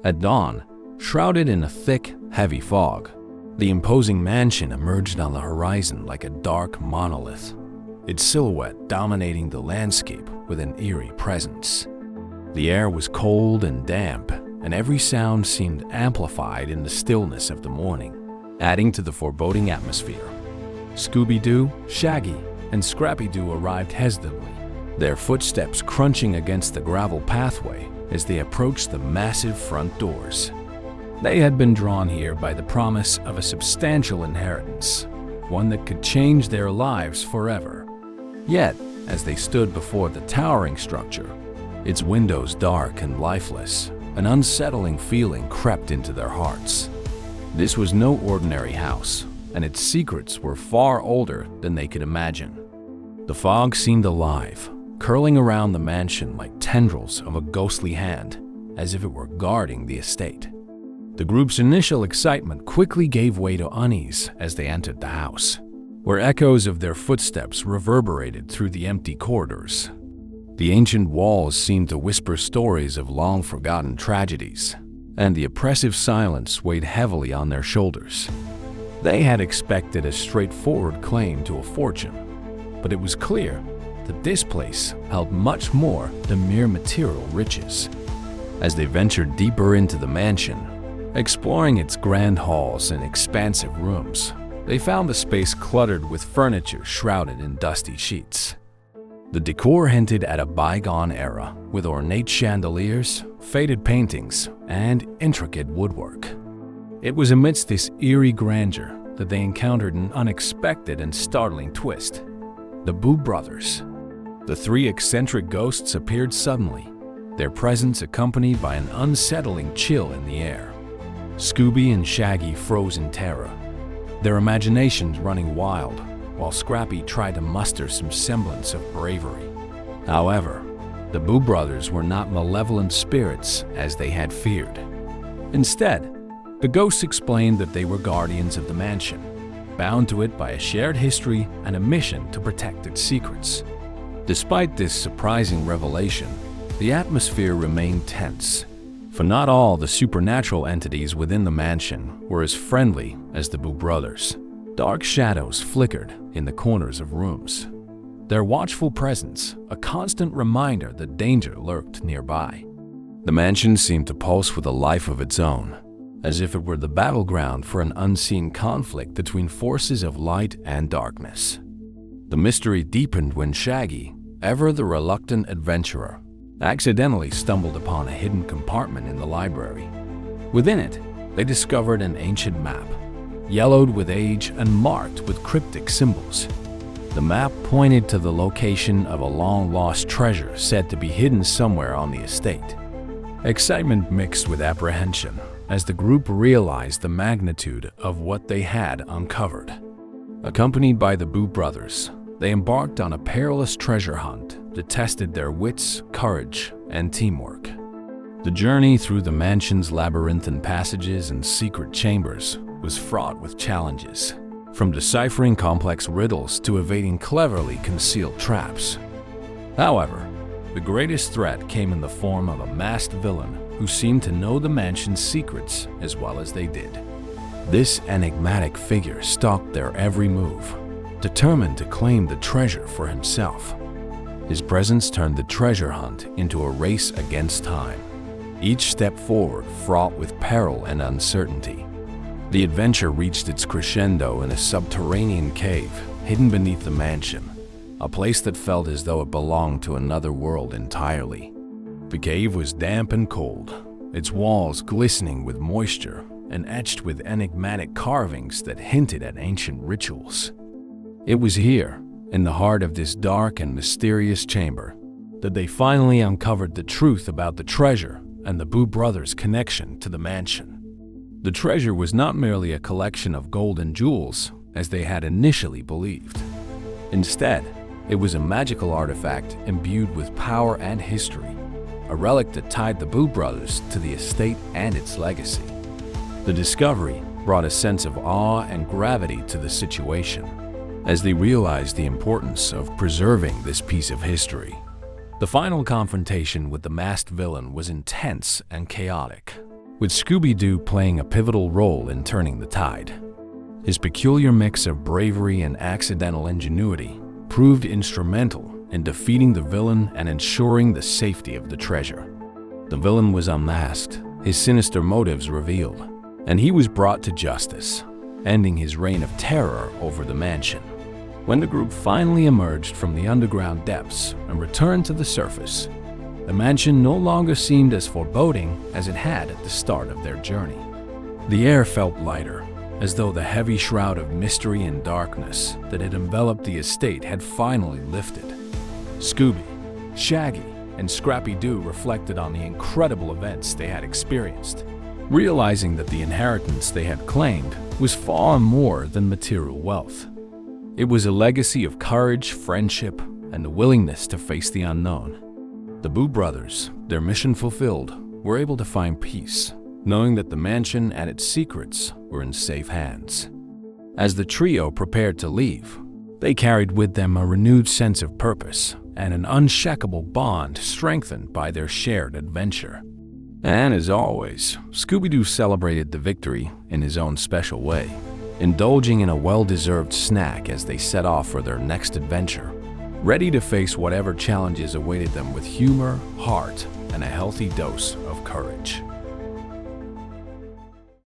At dawn, shrouded in a thick, heavy fog, the imposing mansion emerged on the horizon like a dark monolith, its silhouette dominating the landscape with an eerie presence. The air was cold and damp, and every sound seemed amplified in the stillness of the morning, adding to the foreboding atmosphere. Scooby-Doo, Shaggy, and Scrappy-Doo arrived hesitantly, their footsteps crunching against the gravel pathway as they approached the massive front doors. They had been drawn here by the promise of a substantial inheritance, one that could change their lives forever. Yet, as they stood before the towering structure, its windows dark and lifeless, an unsettling feeling crept into their hearts. This was no ordinary house, and its secrets were far older than they could imagine. The fog seemed alive, curling around the mansion like tendrils of a ghostly hand, as if it were guarding the estate. The group's initial excitement quickly gave way to unease as they entered the house, where echoes of their footsteps reverberated through the empty corridors. The ancient walls seemed to whisper stories of long-forgotten tragedies, and the oppressive silence weighed heavily on their shoulders. They had expected a straightforward claim to a fortune, but it was clear that this place held much more than mere material riches. As they ventured deeper into the mansion, exploring its grand halls and expansive rooms, they found the space cluttered with furniture shrouded in dusty sheets. The decor hinted at a bygone era, with ornate chandeliers, faded paintings, and intricate woodwork. It was amidst this eerie grandeur that they encountered an unexpected and startling twist. The Boo brothers. The three eccentric ghosts appeared suddenly, their presence accompanied by an unsettling chill in the air. Scooby and Shaggy froze in terror, their imaginations running wild, while Scrappy tried to muster some semblance of bravery. However, the Boo brothers were not malevolent spirits as they had feared. Instead, the ghosts explained that they were guardians of the mansion, bound to it by a shared history and a mission to protect its secrets. Despite this surprising revelation, the atmosphere remained tense, for not all the supernatural entities within the mansion were as friendly as the Boo brothers. Dark shadows flickered in the corners of rooms, their watchful presence a constant reminder that danger lurked nearby. The mansion seemed to pulse with a life of its own, as if it were the battleground for an unseen conflict between forces of light and darkness. The mystery deepened when Shaggy, ever the reluctant adventurer, accidentally stumbled upon a hidden compartment in the library. Within it, they discovered an ancient map, yellowed with age and marked with cryptic symbols. The map pointed to the location of a long-lost treasure said to be hidden somewhere on the estate. Excitement mixed with apprehension as the group realized the magnitude of what they had uncovered. Accompanied by the Boo brothers, they embarked on a perilous treasure hunt that tested their wits, courage, and teamwork. The journey through the mansion's labyrinthine passages and secret chambers was fraught with challenges, from deciphering complex riddles to evading cleverly concealed traps. However, the greatest threat came in the form of a masked villain who seemed to know the mansion's secrets as well as they did. This enigmatic figure stalked their every move, determined to claim the treasure for himself. His presence turned the treasure hunt into a race against time, each step forward fraught with peril and uncertainty. The adventure reached its crescendo in a subterranean cave hidden beneath the mansion, a place that felt as though it belonged to another world entirely. The cave was damp and cold, its walls glistening with moisture and etched with enigmatic carvings that hinted at ancient rituals. It was here, in the heart of this dark and mysterious chamber, that they finally uncovered the truth about the treasure and the Boo brothers' connection to the mansion. The treasure was not merely a collection of gold and jewels, as they had initially believed. Instead, it was a magical artifact imbued with power and history, a relic that tied the Boo brothers to the estate and its legacy. The discovery brought a sense of awe and gravity to the situation, as they realized the importance of preserving this piece of history. The final confrontation with the masked villain was intense and chaotic. with Scooby-Doo playing a pivotal role in turning the tide. His peculiar mix of bravery and accidental ingenuity proved instrumental in defeating the villain and ensuring the safety of the treasure. The villain was unmasked, his sinister motives revealed, and he was brought to justice, ending his reign of terror over the mansion. When the group finally emerged from the underground depths and returned to the surface, the mansion no longer seemed as foreboding as it had at the start of their journey. The air felt lighter, as though the heavy shroud of mystery and darkness that had enveloped the estate had finally lifted. Scooby, Shaggy, and Scrappy-Doo reflected on the incredible events they had experienced, realizing that the inheritance they had claimed was far more than material wealth. It was a legacy of courage, friendship, and the willingness to face the unknown. The Boo brothers, their mission fulfilled, were able to find peace, knowing that the mansion and its secrets were in safe hands. As the trio prepared to leave, they carried with them a renewed sense of purpose and an unshakable bond strengthened by their shared adventure. And as always, Scooby-Doo celebrated the victory in his own special way, indulging in a well-deserved snack as they set off for their next adventure, ready to face whatever challenges awaited them with humor, heart, and a healthy dose of courage.